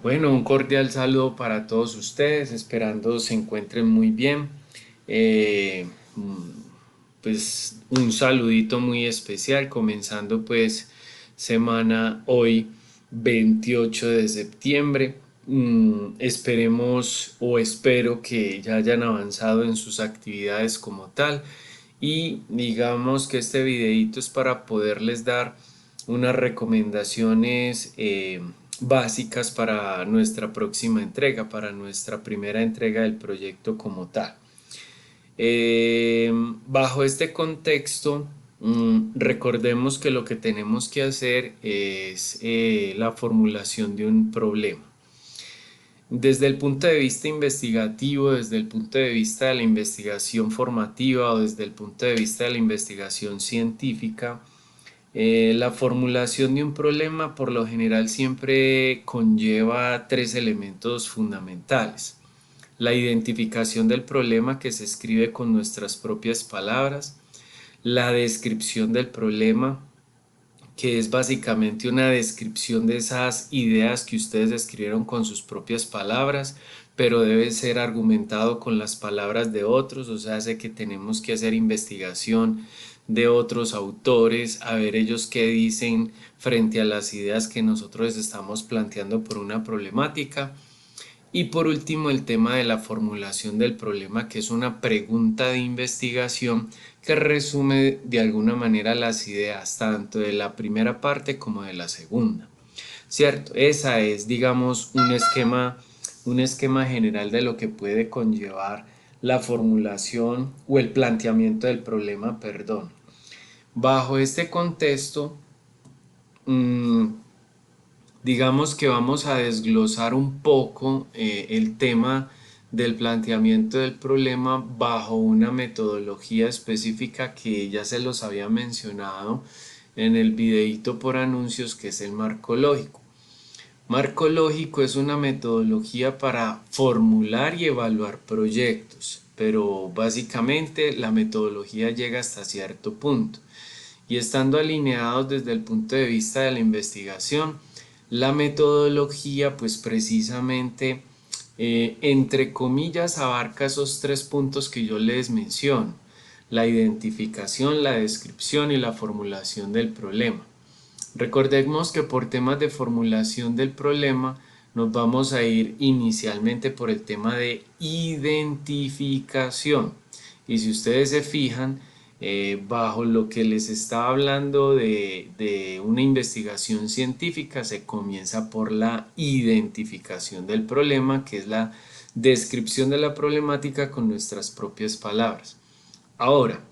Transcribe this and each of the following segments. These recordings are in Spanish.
Bueno, un cordial saludo para todos ustedes, esperando se encuentren muy bien. Eh, mm, pues un saludito muy especial, comenzando pues semana hoy 28 de septiembre. Esperemos o espero que ya hayan avanzado en sus actividades como tal y digamos que este videito es para poderles dar unas recomendaciones básicas para nuestra próxima entrega, para nuestra primera entrega del proyecto como tal. Bajo este contexto, recordemos que lo que tenemos que hacer es la formulación de un problema. Desde el punto de vista investigativo, desde el punto de vista de la investigación formativa o desde el punto de vista de la investigación científica, la formulación de un problema por lo general siempre conlleva tres elementos fundamentales. La identificación del problema que se escribe con nuestras propias palabras, la descripción del problema que es básicamente una descripción de esas ideas que ustedes escribieron con sus propias palabras, pero debe ser argumentado con las palabras de otros, o sea, hace que tenemos que hacer investigación de otros autores, a ver ellos qué dicen frente a las ideas que nosotros estamos planteando por una problemática. Y por último, el tema de la formulación del problema, que es una pregunta de investigación que resume de alguna manera las ideas tanto de la primera parte como de la segunda. ¿Cierto? Esa es, digamos, un esquema general de lo que puede conllevar la formulación o el planteamiento del problema, perdón. Bajo este contexto, mmm, digamos que vamos a desglosar un poco el tema del planteamiento del problema bajo una metodología específica que ya se los había mencionado en el videíto por anuncios, que es el marco lógico. Marco lógico es una metodología para formular y evaluar proyectos, pero básicamente la metodología llega hasta cierto punto y estando alineados desde el punto de vista de la investigación, la metodología pues precisamente entre comillas abarca esos tres puntos que yo les menciono: la identificación, la descripción y la formulación del problema. Recordemos que por temas de formulación del problema nos vamos a ir inicialmente por el tema de identificación. Y si ustedes se fijan, bajo lo que les estaba hablando de una investigación científica, se comienza por la identificación del problema, que es la descripción de la problemática con nuestras propias palabras. Ahora,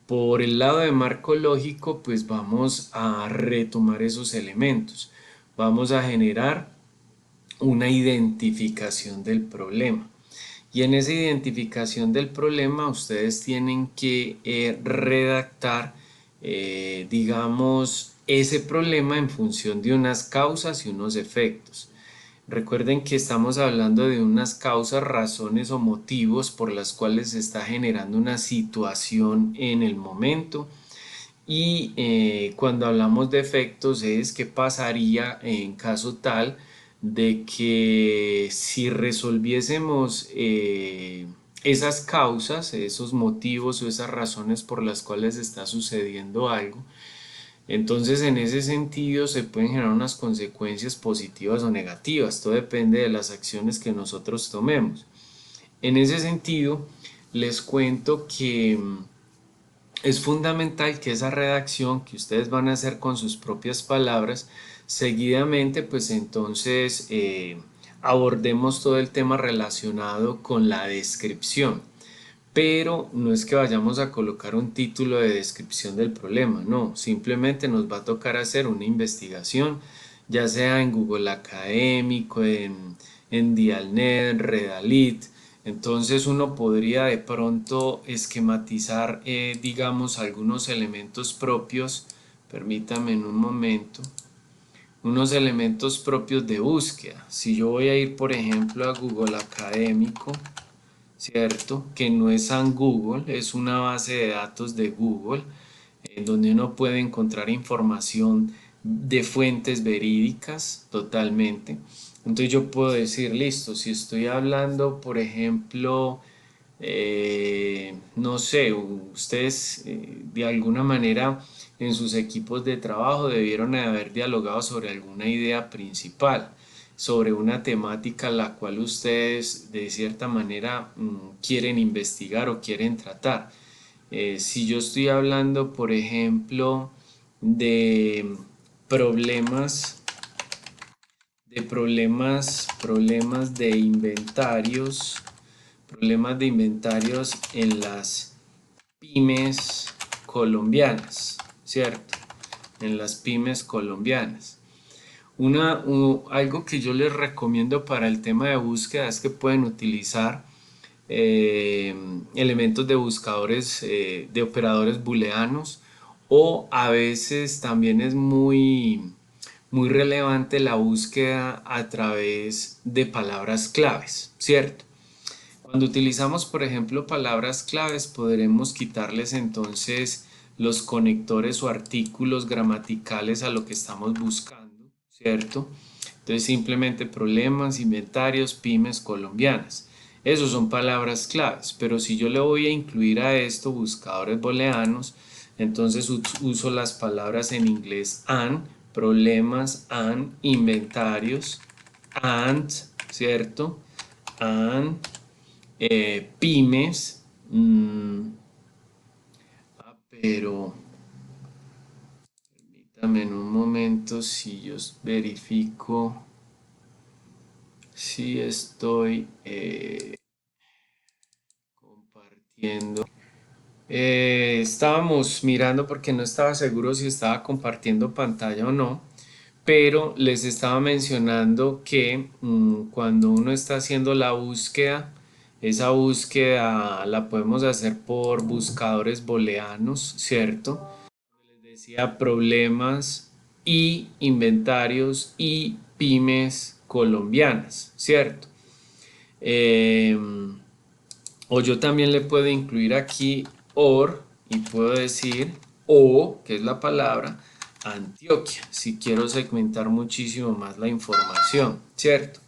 por el lado de marco lógico, pues vamos a retomar esos elementos. Vamos a generar una identificación del problema. Y en esa identificación del problema ustedes tienen que redactar, digamos, ese problema en función de unas causas y unos efectos. Recuerden que estamos hablando de unas causas, razones o motivos por las cuales se está generando una situación en el momento. Y cuando hablamos de efectos es qué pasaría en caso tal de que si resolviésemos esas causas, esos motivos o esas razones por las cuales está sucediendo algo, entonces en ese sentido se pueden generar unas consecuencias positivas o negativas, todo depende de las acciones que nosotros tomemos. En ese sentido, les cuento que es fundamental que esa redacción que ustedes van a hacer con sus propias palabras, seguidamente pues entonces abordemos todo el tema relacionado con la descripción. Pero no es que vayamos a colocar un título de descripción del problema, no, simplemente nos va a tocar hacer una investigación, ya sea en Google Académico, en Dialnet, Redalit. Entonces uno podría de pronto esquematizar, digamos, algunos elementos propios, permítame en un momento, unos elementos propios de búsqueda. Si yo voy a ir, por ejemplo, a Google Académico, ¿cierto? Que no es San Google, es una base de datos de Google, en donde uno puede encontrar información de fuentes verídicas totalmente. Entonces yo puedo decir, listo, si estoy hablando, por ejemplo, no sé, ustedes de alguna manera en sus equipos de trabajo debieron haber dialogado sobre alguna idea principal, sobre una temática la cual ustedes de cierta manera quieren investigar o quieren tratar. Si yo estoy hablando, por ejemplo, de problemas problemas de inventarios, problemas de inventarios en las pymes colombianas, ¿cierto? En las pymes colombianas. Algo que yo les recomiendo para el tema de búsqueda es que pueden utilizar eh, elementos de buscadores, de operadores booleanos, o a veces también es muy relevante la búsqueda a través de palabras claves, ¿cierto? Cuando utilizamos, por ejemplo, palabras claves, podremos quitarles entonces los conectores o artículos gramaticales a lo que estamos buscando, ¿cierto? Entonces simplemente problemas, inventarios, pymes colombianas. Esos son palabras claves, pero si yo le voy a incluir a esto buscadores booleanos, entonces uso las palabras en inglés and, problemas and, inventarios, and, ¿cierto? And, pymes, pero dame en un momento si yo verifico si estoy compartiendo. Estábamos mirando porque no estaba seguro si estaba compartiendo pantalla o no, pero les estaba mencionando que cuando uno está haciendo la búsqueda, esa búsqueda la podemos hacer por buscadores booleanos, ¿cierto? Les decía problemas y inventarios y pymes colombianas, ¿cierto? Eh, o yo también le puedo incluir aquí or y puedo decir o, que es la palabra, Antioquia, si quiero segmentar muchísimo más la información, ¿cierto?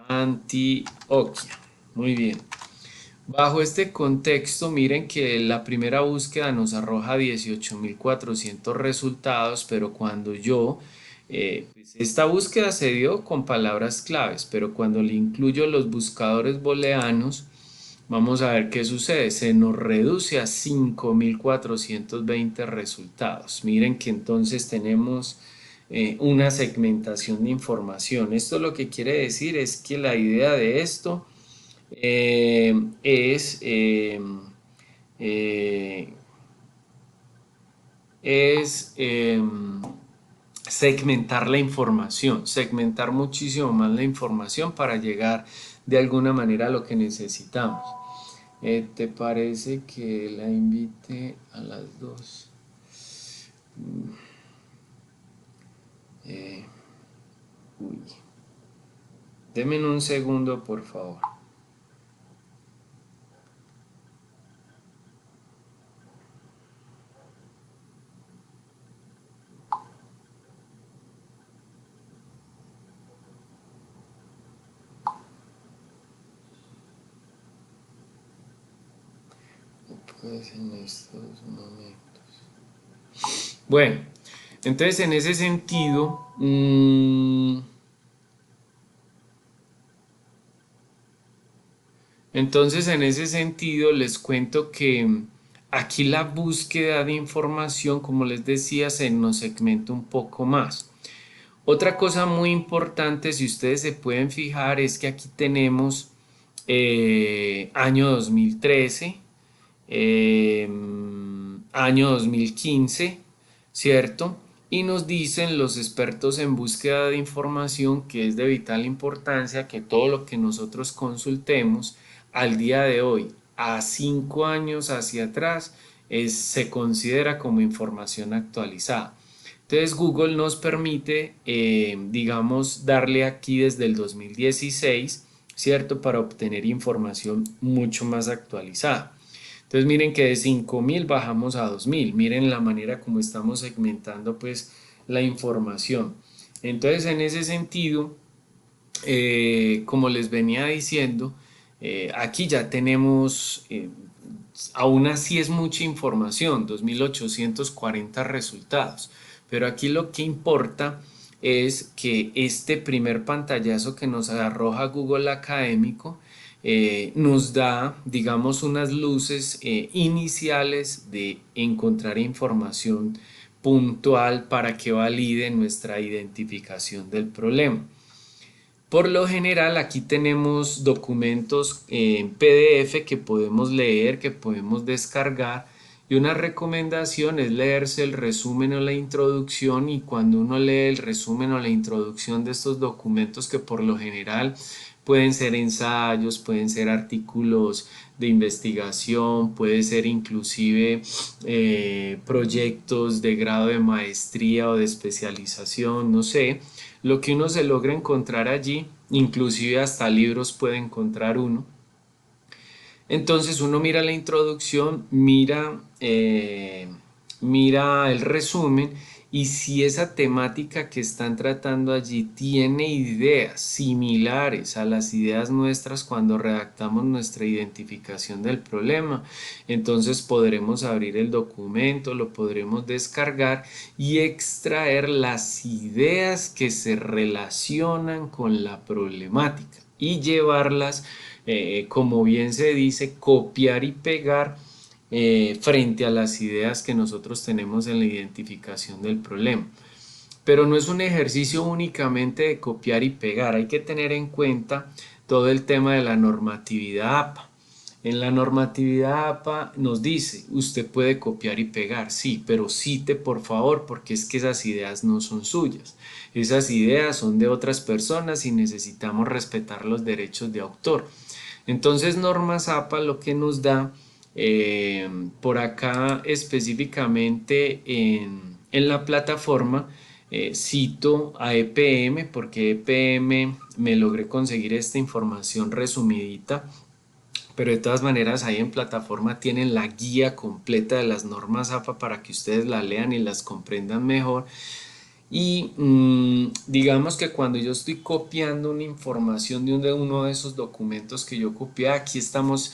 Antioquia. Muy bien. Bajo este contexto, miren que la primera búsqueda nos arroja 18.400 resultados, pero cuando pues esta búsqueda se dio con palabras claves, pero cuando le incluyo los buscadores booleanos, vamos a ver qué sucede. Se nos reduce a 5.420 resultados. Miren que entonces tenemos una segmentación de información. Esto lo que quiere decir es que la idea de esto eh, es, eh, eh, es segmentar la información, segmentar muchísimo más la información para llegar de alguna manera a lo que necesitamos. ¿Te parece que la invite a las dos? Eh, uy. Deme un segundo, por favor. Pues en estos momentos. Bueno, entonces en ese sentido, les cuento que aquí la búsqueda de información, como les decía, se nos segmenta un poco más. Otra cosa muy importante, si ustedes se pueden fijar, es que aquí tenemos año 2013, eh, año 2015, ¿cierto? Y nos dicen los expertos en búsqueda de información que es de vital importancia que todo lo que nosotros consultemos al día de hoy, a 5 años hacia atrás, se considera como información actualizada. Entonces Google nos permite, digamos, darle aquí desde el 2016, ¿cierto? Para obtener información mucho más actualizada. Entonces miren que de 5.000 bajamos a 2.000. Miren la manera como estamos segmentando pues la información. Entonces en ese sentido como les venía diciendo, aquí ya tenemos, aún así es mucha información, 2.840 resultados, pero aquí lo que importa es que este primer pantallazo que nos arroja Google Académico nos da, digamos, unas luces iniciales de encontrar información puntual para que valide nuestra identificación del problema. Por lo general aquí tenemos documentos en PDF que podemos leer, que podemos descargar, y una recomendación es leerse el resumen o la introducción, y cuando uno lee el resumen o la introducción de estos documentos, que por lo general pueden ser ensayos, pueden ser artículos de investigación, puede ser inclusive proyectos de grado de maestría o de especialización, no sé, lo que uno se logra encontrar allí, inclusive hasta libros puede encontrar uno. Entonces uno mira la introducción, mira el resumen, y si esa temática que están tratando allí tiene ideas similares a las ideas nuestras cuando redactamos nuestra identificación del problema, entonces podremos abrir el documento, lo podremos descargar y extraer las ideas que se relacionan con la problemática y llevarlas, como bien se dice, copiar y pegar frente a las ideas que nosotros tenemos en la identificación del problema. Pero no es un ejercicio únicamente de copiar y pegar, hay que tener en cuenta todo el tema de la normatividad APA. En la normatividad APA nos dice, usted puede copiar y pegar, sí, pero cite por favor, porque es que esas ideas no son suyas. Esas ideas son de otras personas y necesitamos respetar los derechos de autor. Entonces, normas APA lo que nos da, por acá específicamente en la plataforma, cito a EPM porque EPM me logré conseguir esta información resumidita, pero de todas maneras ahí en plataforma tienen la guía completa de las normas APA para que ustedes la lean y las comprendan mejor. Y digamos que cuando yo estoy copiando una información de uno de esos documentos que yo copié, aquí estamos,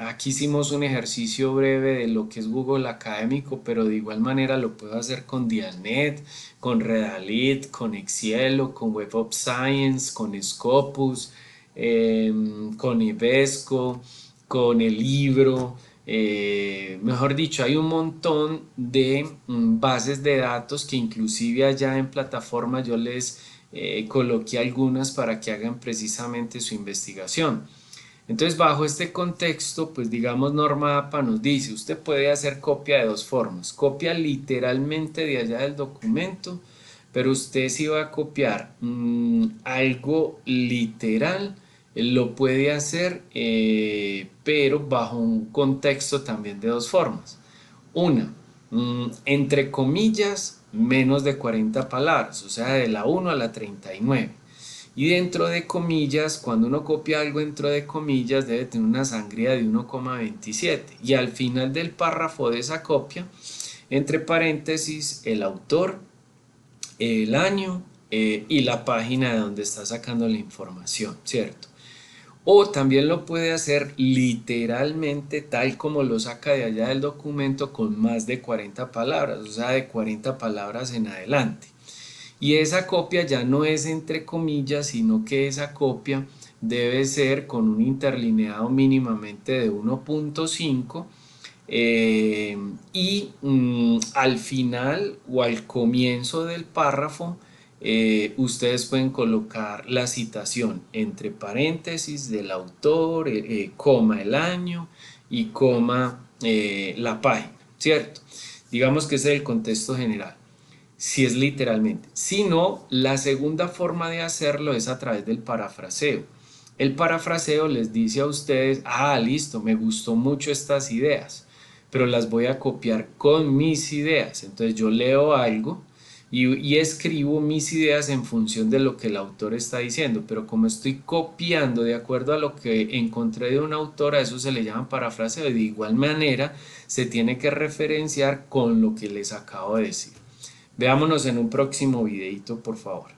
aquí hicimos un ejercicio breve de lo que es Google Académico, pero de igual manera lo puedo hacer con Dianet, con Redalit, con Excel, con Web of Science, con Scopus, con Ivesco, con el libro. Mejor dicho, hay un montón de bases de datos que inclusive allá en plataforma yo les coloqué algunas para que hagan precisamente su investigación. Entonces, bajo este contexto, pues digamos, norma APA nos dice, usted puede hacer copia de dos formas: copia literalmente de allá del documento, pero usted si va a copiar algo literal, lo puede hacer, pero bajo un contexto también de dos formas. Una, entre comillas, menos de 40 palabras, o sea, de la 1 a la 39. Y dentro de comillas, cuando uno copia algo dentro de comillas, debe tener una sangría de 1,27. Y al final del párrafo de esa copia, entre paréntesis, el autor, el año y la página de donde está sacando la información, ¿cierto? O también lo puede hacer literalmente tal como lo saca de allá del documento, con más de 40 palabras, o sea, de 40 palabras en adelante. Y esa copia ya no es entre comillas, sino que esa copia debe ser con un interlineado mínimamente de 1,5, y al final o al comienzo del párrafo, ustedes pueden colocar la citación entre paréntesis del autor, coma el año y coma la página, ¿cierto? Digamos que ese es el contexto general, si es literalmente. Si no, la segunda forma de hacerlo es a través del parafraseo. El parafraseo les dice a ustedes, ah, listo, me gustó mucho estas ideas, pero las voy a copiar con mis ideas. Entonces yo leo algo y escribo mis ideas en función de lo que el autor está diciendo, pero como estoy copiando de acuerdo a lo que encontré de un autor, a eso se le llama parafraseo, y de igual manera se tiene que referenciar con lo que les acabo de decir. Veámonos en un próximo videito, por favor.